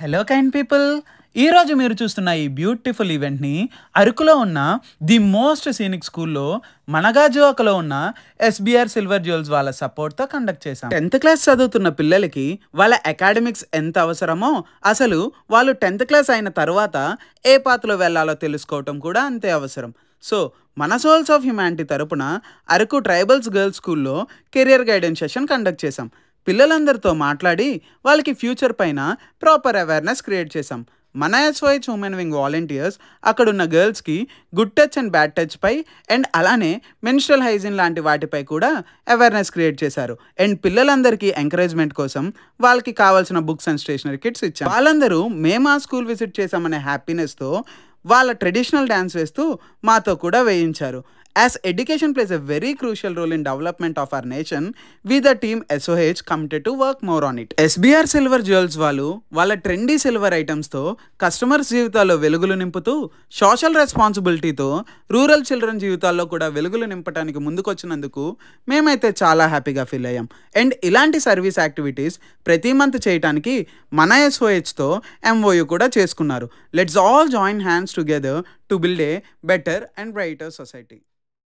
Hello kind people. ఈరోజు మీరు చూస్తున్న ఈ బ్యూటిఫుల్ ఈవెంట్ని అరకులో ఉన్న ది మోస్ట్ సీనిక్ స్కూల్లో మనగాజువాకలో ఉన్న ఎస్బిఆర్ సిల్వర్ జ్యువెల్స్ వాళ్ళ సపోర్ట్తో కండక్ట్ చేశాం. 10th క్లాస్ చదువుతున్న పిల్లలకి వాళ్ళ అకాడమిక్స్ ఎంత అవసరమో, అసలు వాళ్ళు 10th క్లాస్ అయిన తర్వాత ఏ పాత్రలో వెళ్ళాలో తెలుసుకోవటం కూడా అంతే అవసరం. సో మన సోల్స్ ఆఫ్ హ్యుమానిటీ తరపున అరకు ట్రైబల్స్ గర్ల్స్ స్కూల్లో కెరియర్ గైడెన్స్ సెషన్ కండక్ట్ చేశాం. పిల్లలందరితో మాట్లాడి వాళ్ళకి ఫ్యూచర్ పైన ప్రాపర్ అవేర్నెస్ క్రియేట్ చేశాం. మన ఎస్ఓహెచ్ ఉమెన్ వింగ్ వాలంటీర్స్ అక్కడున్న గర్ల్స్కి good touch and bad touch పై అండ్ అలానే మెన్స్ట్రల్ హైజీన్ లాంటి వాటిపై కూడా అవేర్నెస్ క్రియేట్ చేశారు. అండ్ పిల్లలందరికీ ఎంకరేజ్మెంట్ కోసం వాళ్ళకి కావాల్సిన బుక్స్ అండ్ స్టేషనరీ కిట్స్ ఇచ్చాం. వాళ్ళందరూ మేము ఆ స్కూల్ విజిట్ చేశామనే హ్యాపీనెస్తో వాళ్ళ ట్రెడిషనల్ డ్యాన్స్ వేస్తూ మాతో కూడా వేయించారు. As education plays a very crucial role in development of our nation, we the team SOH committed to work more on it. SBR Silver Jewels వాళ్ళు వాళ్ళ ట్రెండీ సిల్వర్ ఐటమ్స్తో కస్టమర్స్ జీవితాల్లో వెలుగులు నింపుతూ social రెస్పాన్సిబిలిటీతో rural children జీవితాల్లో కూడా వెలుగులు నింపడానికి ముందుకొచ్చినందుకు మేమైతే చాలా హ్యాపీగా ఫీల్ అయ్యాం. అండ్ ఇలాంటి సర్వీస్ యాక్టివిటీస్ ప్రతి మంత్ చేయడానికి మన SOHతో MOU కూడా చేసుకున్నారు. Let's all join hands together to build a better and brighter society.